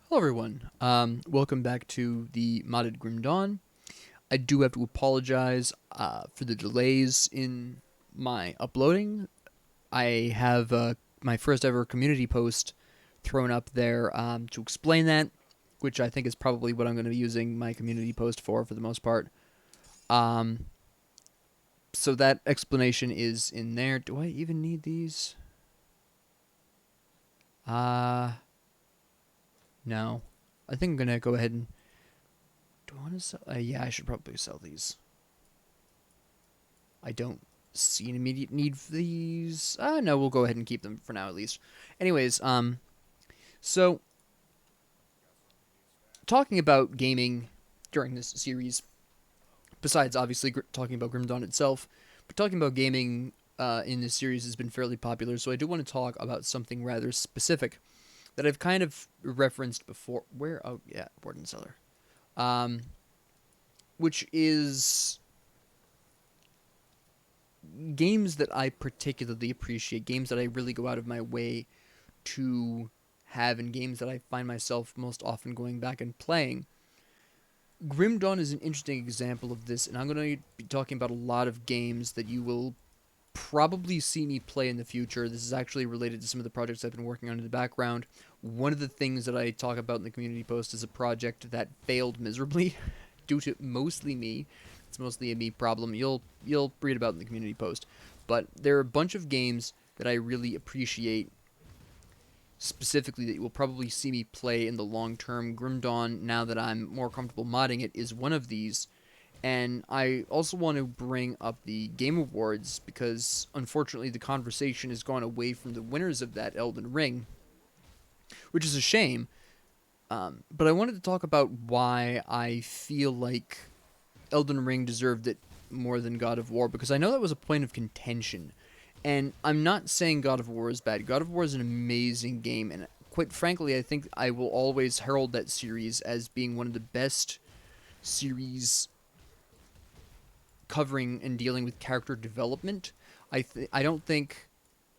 Hello everyone, welcome back to the modded Grim Dawn. I do have to apologize for the delays in my uploading. I have my first ever community post thrown up there to explain that, which I think is probably what I'm going to be using my community post for the most part. Um, so that explanation is in there. Do I even need these? Uh, no. I think I'm going to go ahead and do I want to sell? Yeah, I should probably sell these. I don't see an immediate need for these. No, we'll go ahead and keep them for now at least. Anyways, so talking about gaming during this series, besides obviously talking about Grim Dawn itself, but talking about gaming in this series has been fairly popular. So I do want to talk about something rather specific that I've kind of referenced before. Where? Oh yeah, Board and Cellar. Um, which is games that I particularly appreciate, games that I really go out of my way to have, and games that I find myself most often going back and playing. Grim Dawn is an interesting example of this, and I'm going to be talking about a lot of games that you will probably see me play in the future. This is actually related to some of the projects I've been working on in the background. One of the things that I talk about in the community post is a project that failed miserably due to mostly me. It's mostly a me problem. You'll read about it in the community post. But there are a bunch of games that I really appreciate specifically that you will probably see me play in the long term. Grim Dawn, now that I'm more comfortable modding it, is one of these. And I also want to bring up the Game Awards because unfortunately the conversation has gone away from the winners of that Elden Ring, which is a shame. But I wanted to talk about why I feel like Elden Ring deserved it more than God of War, because I know that was a point of contention. And I'm not saying God of War is bad. God of War is an amazing game, and quite frankly, I think I will always herald that series as being one of the best series covering and dealing with character development. I don't think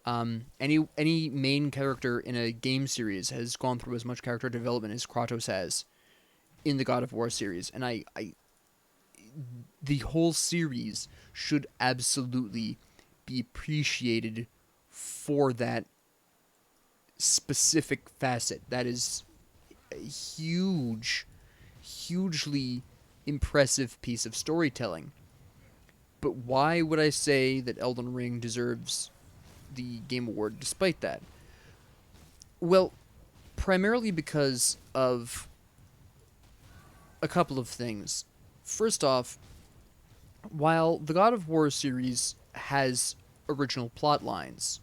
any main character in a game series has gone through as much character development as Kratos has in the God of War series, and I the whole series should absolutely be appreciated for that specific facet. That is a hugely impressive piece of storytelling. But why would I say that Elden Ring deserves the Game Award despite that? Well, primarily because of a couple of things. First off, while the God of War series has original plot lines,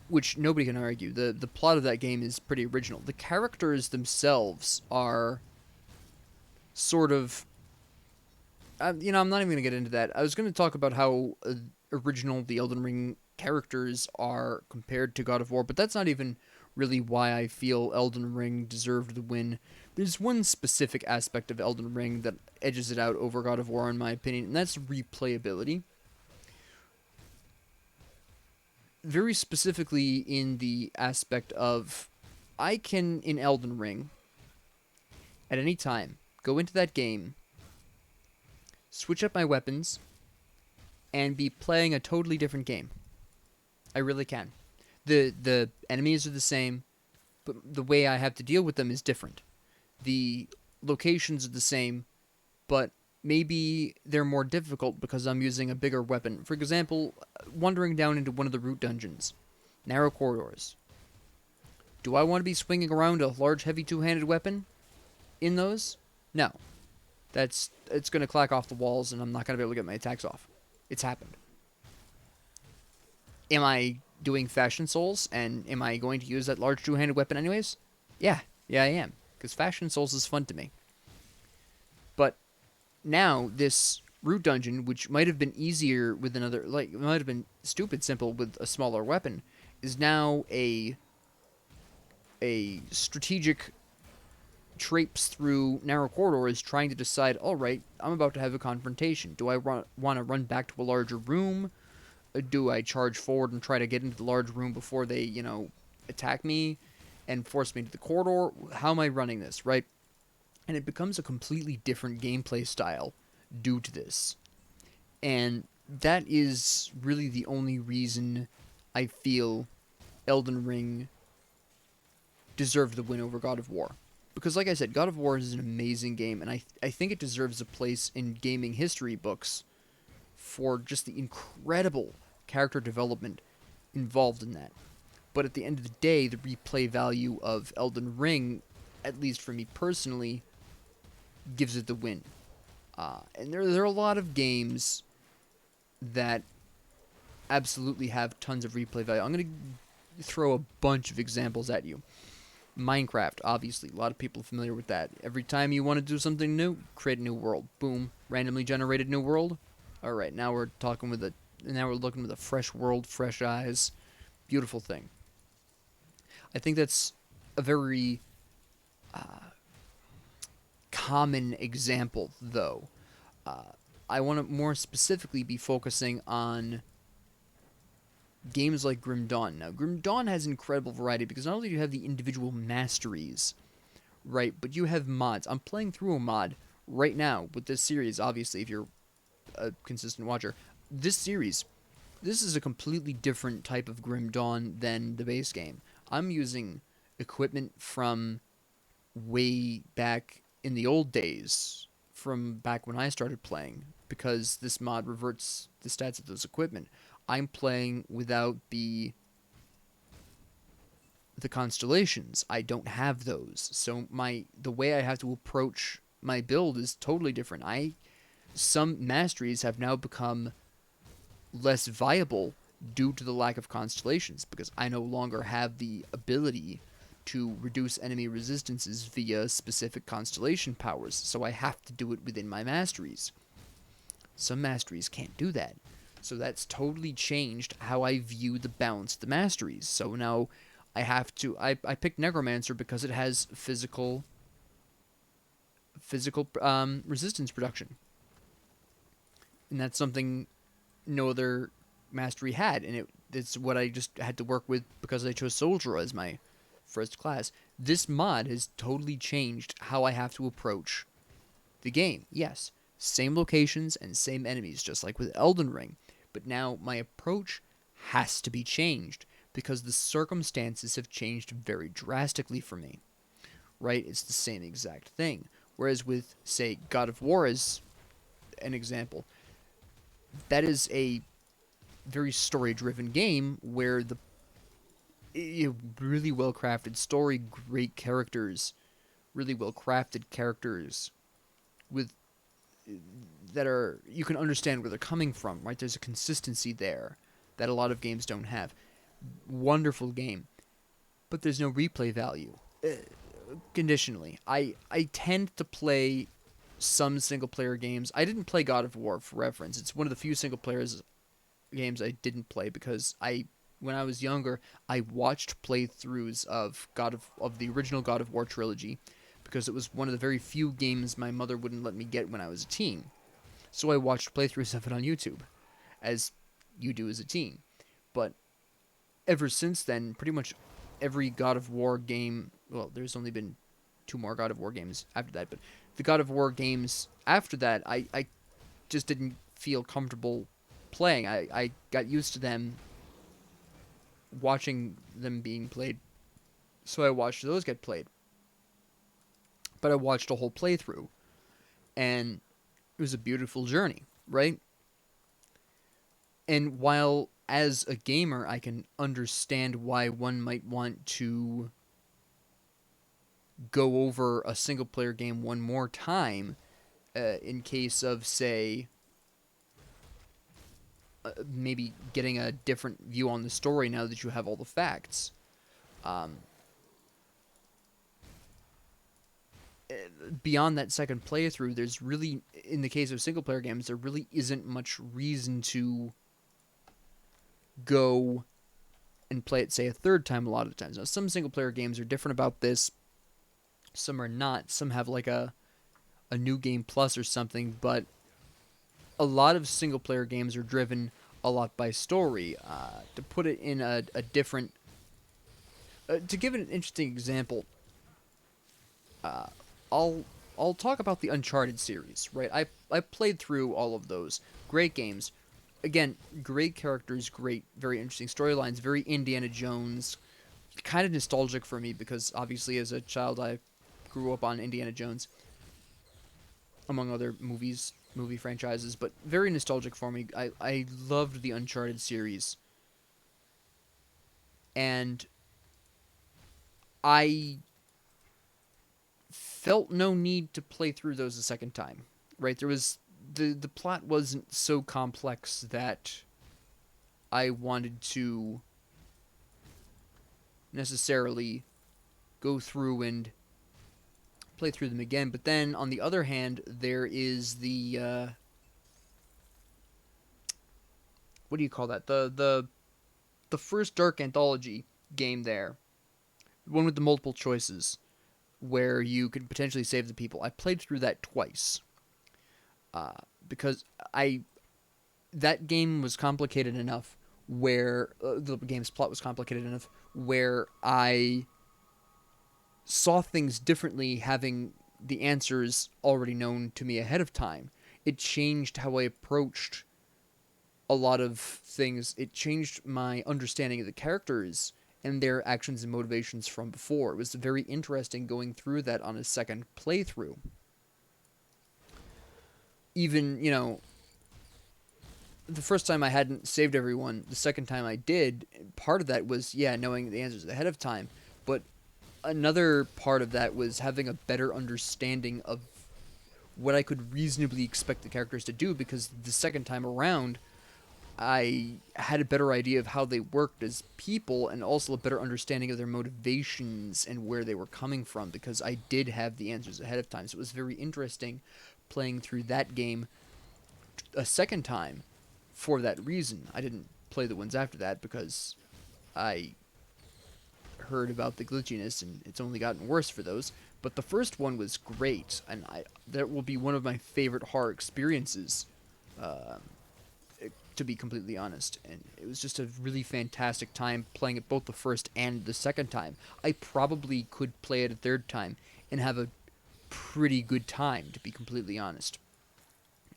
which nobody can argue, the plot of that game is pretty original. The characters themselves are sort of I'm not even going to get into that. I was going to talk about how original the Elden Ring characters are compared to God of War, but that's not even really why I feel Elden Ring deserved the win. There's one specific aspect of Elden Ring that edges it out over God of War, in my opinion, and that's replayability. Very specifically in the aspect of I can, in Elden Ring, at any time, go into that game, switch up my weapons, and be playing a totally different game. I really can. The enemies are the same, but the way I have to deal with them is different. The locations are the same, but maybe they're more difficult because I'm using a bigger weapon. For example, wandering down into one of the root dungeons, narrow corridors. Do I want to be swinging around a large, heavy two-handed weapon in those? No. It's going to clack off the walls, and I'm not going to be able to get my attacks off. It's happened. Am I doing Fashion Souls, and am I going to use that large two-handed weapon anyways? Yeah, I am, because Fashion Souls is fun to me. But now this root dungeon, which might have been easier with another, like it might have been stupid simple with a smaller weapon, is now a strategic traipse through narrow corridors trying to decide, all right, I'm about to have a confrontation. Do I want to run back to a larger room? Do I charge forward and try to get into the large room before they, attack me? and force me to the corridor. How am I running this, right? And it becomes a completely different gameplay style due to this. And that is really the only reason I feel Elden Ring deserved the win over God of War. Because, like I said, God of War is an amazing game, and I think it deserves a place in gaming history books for just the incredible character development involved in that. But at the end of the day, the replay value of Elden Ring, at least for me personally, gives it the win. And there are a lot of games that absolutely have tons of replay value. I'm going to throw a bunch of examples at you. Minecraft, obviously, a lot of people are familiar with that. Every time you want to do something new, create a new world. Boom, randomly generated new world. All right, now we're looking with a fresh world, fresh eyes. Beautiful thing. I think that's a very common example, though. I want to more specifically be focusing on games like Grim Dawn. Now, Grim Dawn has incredible variety because not only do you have the individual masteries, right, but you have mods. I'm playing through a mod right now with this series, obviously, if you're a consistent watcher. This is a completely different type of Grim Dawn than the base game. I'm using equipment from way back in the old days, from back when I started playing, because this mod reverts the stats of those equipment. I'm playing without the constellations. I don't have those. So the way I have to approach my build is totally different. Some masteries have now become less viable due to the lack of constellations, because I no longer have the ability to reduce enemy resistances via specific constellation powers, so I have to do it within my masteries. Some masteries can't do that. So that's totally changed how I view the balance of the masteries. So now I picked Necromancer because it has physical resistance production. And that's something no other mastery had, and it's what I just had to work with because I chose Soldier as my first class. This mod has totally changed how I have to approach the game. Yes, same locations and same enemies, just like with Elden Ring, but now my approach has to be changed because the circumstances have changed very drastically for me. Right? It's the same exact thing. Whereas with, say, God of War as an example, that is a very story-driven game where the really well-crafted story, great characters, really well-crafted characters with that are you can understand where they're coming from, right? There's a consistency there that a lot of games don't have. Wonderful game, but there's no replay value. Conditionally, I tend to play some single-player games. I didn't play God of War for reference. It's one of the few single-player games I didn't play because when I was younger, I watched playthroughs of the original God of War trilogy because it was one of the very few games my mother wouldn't let me get when I was a teen. So I watched playthroughs of it on YouTube, as you do as a teen. But ever since then, pretty much every God of War game, well, there's only been 2 more God of War games after that, but the God of War games after that, I just didn't feel comfortable playing. I got used to them, watching them being played, so I watched those get played. But I watched a whole playthrough, and it was a beautiful journey, right? And while as a gamer I can understand why one might want to go over a single-player game one more time, in case of, say, maybe getting a different view on the story now that you have all the facts. Beyond that second playthrough, there's really, in the case of single-player games, there really isn't much reason to go and play it, say, a third time a lot of the times. Now, some single-player games are different about this. Some are not. Some have, like, a new game plus or something, but a lot of single-player games are driven a lot by story. To put it in a different To give an interesting example, uh, I'll I'll talk about the Uncharted series, right? I played through all of those. Great games. Again, great characters, great, very interesting storylines, very Indiana Jones, kind of nostalgic for me because obviously as a child I grew up on Indiana Jones, among other movie franchises, but very nostalgic for me. I loved the Uncharted series, and I felt no need to play through those a second time. Right? There was the plot wasn't so complex that I wanted to necessarily go through and play through them again. But then on the other hand, there is the what do you call that? The first Dark Anthology game there, one with the multiple choices, where you could potentially save the people. I played through that twice uh, because I that game was complicated enough where the game's plot was complicated enough where I saw things differently having the answers already known to me ahead of time. It changed how I approached a lot of things. It changed my understanding of the characters and their actions and motivations from before. It was very interesting going through that on a second playthrough. Even, the first time I hadn't saved everyone, the second time I did, part of that was, yeah, knowing the answers ahead of time. But another part of that was having a better understanding of what I could reasonably expect the characters to do because the second time around, I had a better idea of how they worked as people and also a better understanding of their motivations and where they were coming from because I did have the answers ahead of time. So it was very interesting playing through that game a second time for that reason. I didn't play the ones after that because I heard about the glitchiness and it's only gotten worse for those. But the first one was great, and that will be one of my favorite horror experiences. Uh, to be completely honest. And it was just a really fantastic time playing it both the first and the second time. I probably could play it a third time and have a pretty good time, to be completely honest.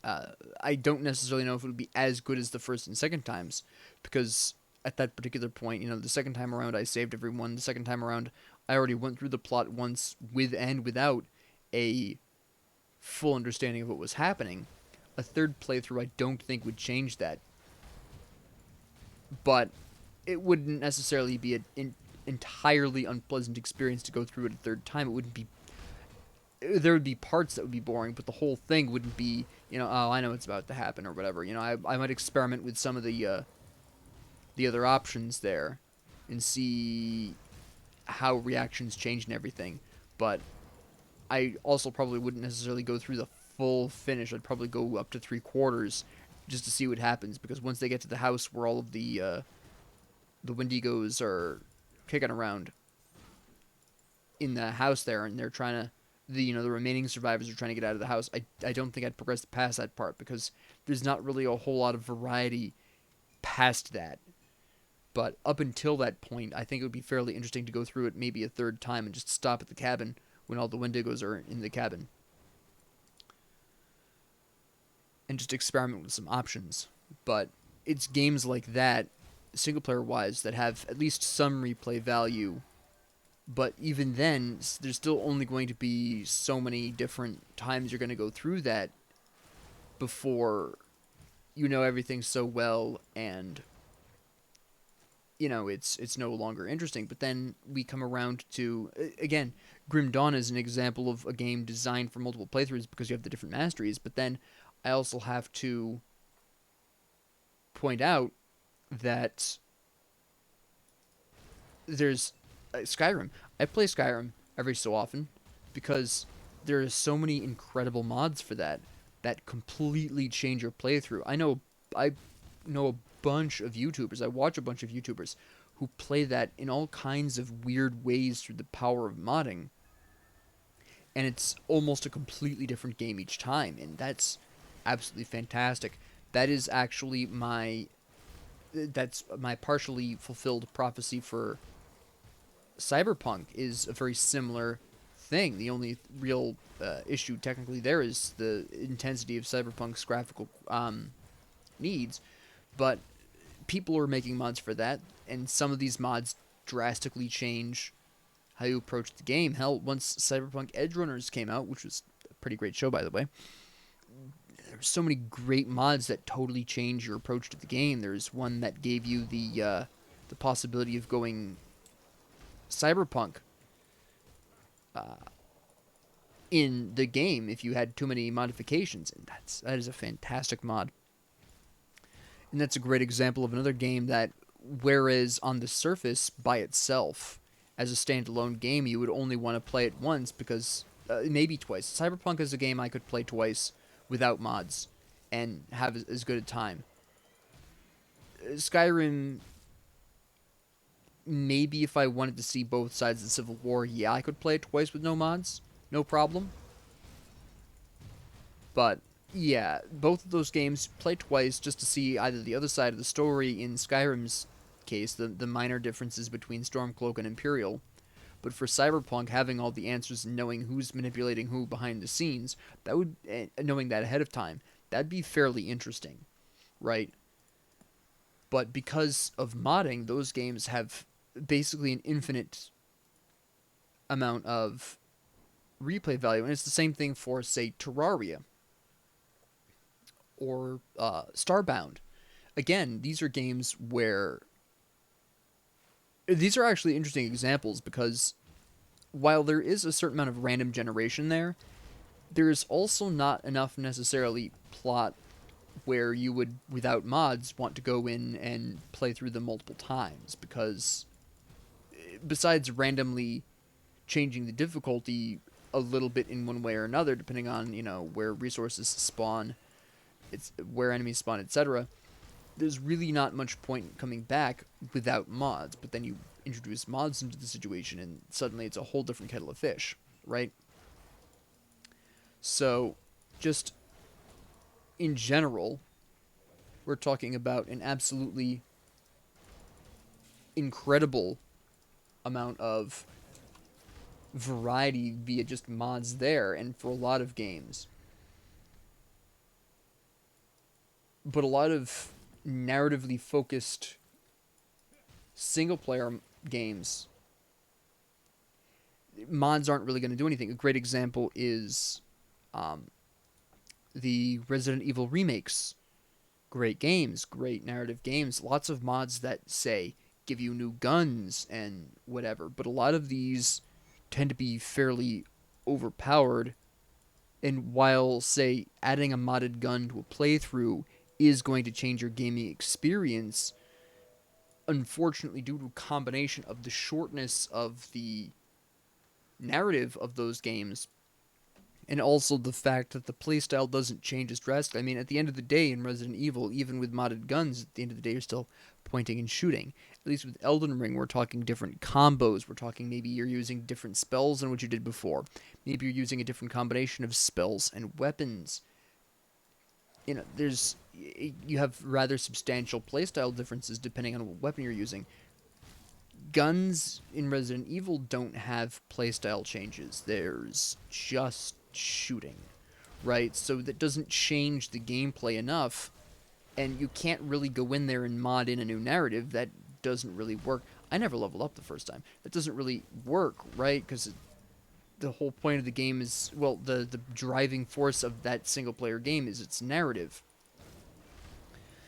I don't necessarily know if it would be as good as the first and second times, because at that particular point, the second time around I saved everyone. The second time around, I already went through the plot once with and without a full understanding of what was happening. A third playthrough I don't think would change that, but it wouldn't necessarily be an entirely unpleasant experience to go through it a third time. It wouldn't be. There would be parts that would be boring, but the whole thing wouldn't be, oh, I know what's about to happen or whatever. I might experiment with some of the other options there and see how reactions change and everything. But I also probably wouldn't necessarily go through the full finish. I'd probably go up to 3/4 just to see what happens, because once they get to the house where all of the Wendigos are kicking around in the house there, and they're trying to the remaining survivors are trying to get out of the house. I don't think I'd progress past that part because there's not really a whole lot of variety past that. But up until that point, I think it would be fairly interesting to go through it maybe a third time and just stop at the cabin when all the Wendigos are in the cabin and just experiment with some options. But it's games like that, single player wise, that have at least some replay value. But even then, there's still only going to be so many different times you're going to go through that before you know everything so well, and it's no longer interesting. But then we come around to, again, Grim Dawn is an example of a game designed for multiple playthroughs because you have the different masteries. But then I also have to point out that there's Skyrim. I play Skyrim every so often because there are so many incredible mods for that completely change your playthrough. I know a bunch of YouTubers. I watch a bunch of YouTubers who play that in all kinds of weird ways through the power of modding, and it's almost a completely different game each time, and that's absolutely fantastic. That is actually my partially fulfilled prophecy for Cyberpunk is a very similar thing. The only real issue technically there is the intensity of Cyberpunk's graphical needs, but people are making mods for that, and some of these mods drastically change how you approach the game. Hell, once Cyberpunk Edgerunners came out, which was a pretty great show, by the way, there's so many great mods that totally change your approach to the game. There's one that gave you the possibility of going cyberpunk in the game if you had too many modifications, and that is a fantastic mod. And that's a great example of another game that, whereas on the surface by itself as a standalone game you would only want to play it once, because maybe twice. Cyberpunk is a game I could play twice without mods and have as good a time. Skyrim, maybe if I wanted to see both sides of the Civil War, yeah, I could play it twice with no mods, no problem. But yeah, both of those games play twice just to see either the other side of the story. In Skyrim's case, the minor differences between Stormcloak and Imperial. But for Cyberpunk, having all the answers and knowing who's manipulating who behind the scenes, that would, knowing that ahead of time, that'd be fairly interesting, right? But because of modding, those games have basically an infinite amount of replay value, and it's the same thing for, say, Terraria or Starbound. Again, these are games where these are actually interesting examples, because while there is a certain amount of random generation there, there is also not enough necessarily plot where you would, without mods, want to go in and play through them multiple times, because besides randomly changing the difficulty a little bit in one way or another, depending on, where resources spawn, it's where enemies spawn, etc., there's really not much point in coming back without mods. But then you introduce mods into the situation, and suddenly it's a whole different kettle of fish, right? So, just in general, we're talking about an absolutely incredible amount of variety via just mods there, and for a lot of games. But a lot of narratively focused single player games, mods aren't really going to do anything. A great example is the Resident Evil remakes. Great games, great narrative games, lots of mods that, say, give you new guns and whatever, but a lot of these tend to be fairly overpowered, and while, say, adding a modded gun to a playthrough is going to change your gaming experience, unfortunately, due to a combination of the shortness of the narrative of those games, and also the fact that the playstyle doesn't change as drastically. I mean, at the end of the day, in Resident Evil, even with modded guns, at the end of the day, you're still pointing and shooting. At least with Elden Ring, we're talking different combos. We're talking maybe you're using different spells than what you did before. Maybe you're using a different combination of spells and weapons. You have rather substantial playstyle differences depending on what weapon you're using. Guns in Resident Evil don't have playstyle changes. There's just shooting, right? So that doesn't change the gameplay enough, and you can't really go in there and mod in a new narrative. That doesn't really work. I never leveled up the first time. That doesn't really work, right? Because the whole point of the game is, well, the driving force of that single player game is its narrative.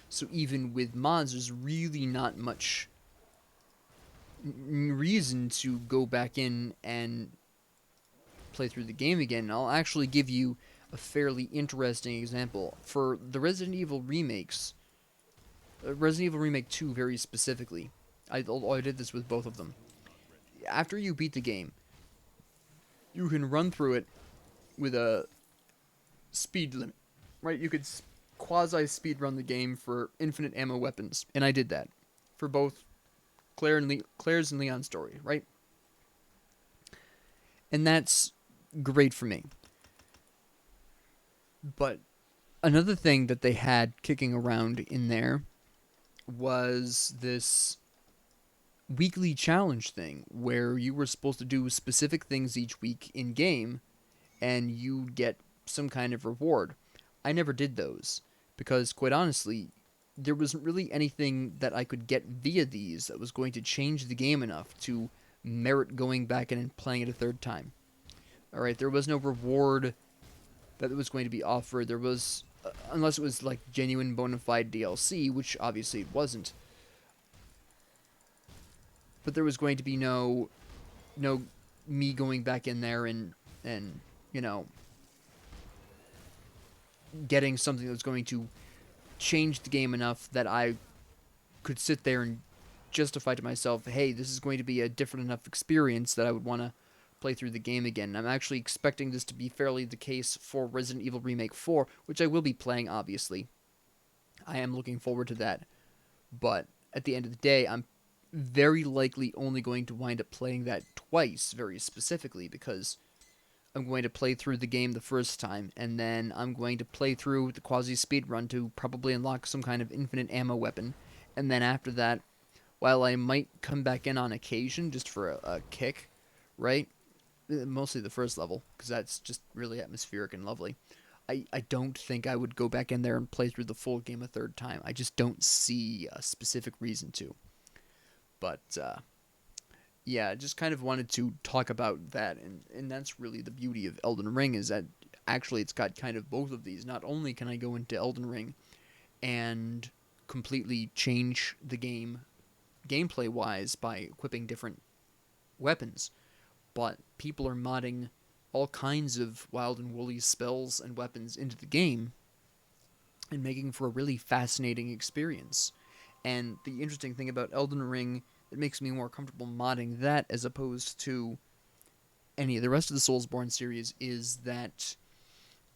So even with mods, there's really not much reason to go back in and play through the game again. I'll actually give you a fairly interesting example. For the Resident Evil remakes, Resident Evil Remake 2 very specifically, I did this with both of them. After you beat the game, you can run through it with a speed limit, right? You could quasi-speed run the game for infinite ammo weapons, and I did that for both Claire's and Leon's story, right? And that's great for me. But another thing that they had kicking around in there was this weekly challenge thing where you were supposed to do specific things each week in game and you get some kind of reward. I never did those because, quite honestly, there wasn't really anything that I could get via these that was going to change the game enough to merit going back in and playing it a third time. All right, there was no reward that was going to be offered. There was, unless it was like genuine bona fide DLC, which obviously it wasn't. But there was going to be no me going back in there and you know getting something that was going to change the game enough that I could sit there and justify to myself, hey, this is going to be a different enough experience that I would want to play through the game again. I'm actually expecting this to be fairly the case for Resident Evil Remake 4, which I will be playing, obviously. I am looking forward to that. But at the end of the day, I'm very likely only going to wind up playing that twice, very specifically, because I'm going to play through the game the first time, and then I'm going to play through the quasi speed run to probably unlock some kind of infinite ammo weapon. And then after that, while I might come back in on occasion just for a kick, right? Mostly the first level, because that's just really atmospheric and lovely. I don't think I would go back in there and play through the full game a third time. I just don't see a specific reason to. But yeah, I just kind of wanted to talk about that, and that's really the beauty of Elden Ring is that actually it's got kind of both of these. Not only can I go into Elden Ring and completely change the game gameplay wise by equipping different weapons, but people are modding all kinds of wild and woolly spells and weapons into the game and making for a really fascinating experience. And the interesting thing about Elden Ring that makes me more comfortable modding that as opposed to any of the rest of the Soulsborne series is that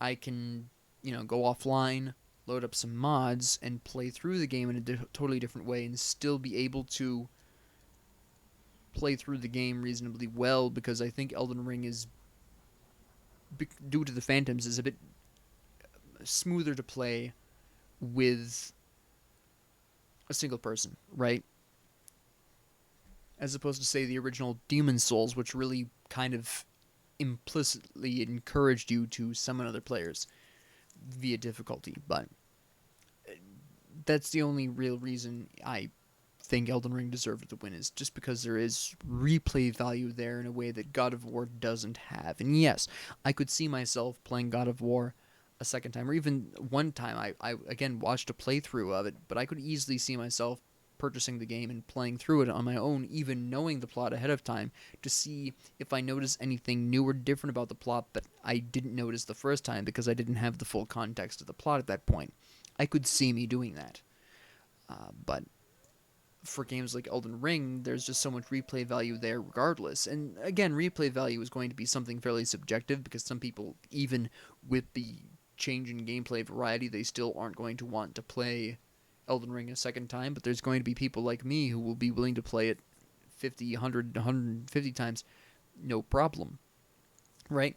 I can, go offline, load up some mods, and play through the game in a totally different way and still be able to play through the game reasonably well because I think Elden Ring is, due to the Phantoms, is a bit smoother to play with a single person, right? As opposed to, say, the original Demon Souls, which really kind of implicitly encouraged you to summon other players via difficulty. But that's the only real reason I think Elden Ring deserved the win, is just because there is replay value there in a way that God of War doesn't have. And yes, I could see myself playing God of War a second time, or even one time. I again watched a playthrough of it, but I could easily see myself purchasing the game and playing through it on my own, even knowing the plot ahead of time, to see if I notice anything new or different about the plot that I didn't notice the first time because I didn't have the full context of the plot at that point. I could see me doing that. But for games like Elden Ring, there's just so much replay value there regardless. And again, replay value is going to be something fairly subjective because some people, even with the change in gameplay variety, they still aren't going to want to play Elden Ring a second time, but there's going to be people like me who will be willing to play it 50, 100, 150 times, no problem, right?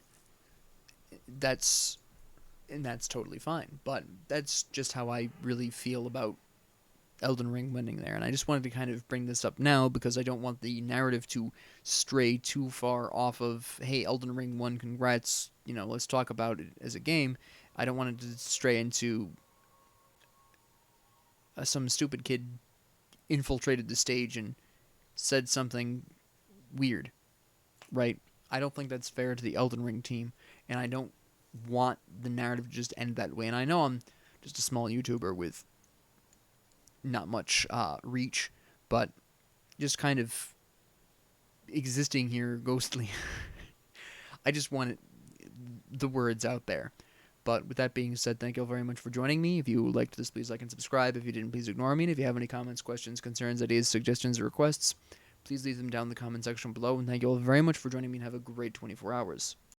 That's totally fine, but that's just how I really feel about Elden Ring winning there, and I just wanted to kind of bring this up now because I don't want the narrative to stray too far off of, hey, Elden Ring won, congrats, let's talk about it as a game. I don't want it to stray into some stupid kid infiltrated the stage and said something weird, right? I don't think that's fair to the Elden Ring team, and I don't want the narrative to just end that way. And I know I'm just a small YouTuber with not much reach, but just kind of existing here ghostly. I just wanted the words out there. But with that being said, thank you all very much for joining me. If you liked this, please like and subscribe. If you didn't, please ignore me. And if you have any comments, questions, concerns, ideas, suggestions, or requests, please leave them down in the comment section below. And thank you all very much for joining me, and have a great 24 hours.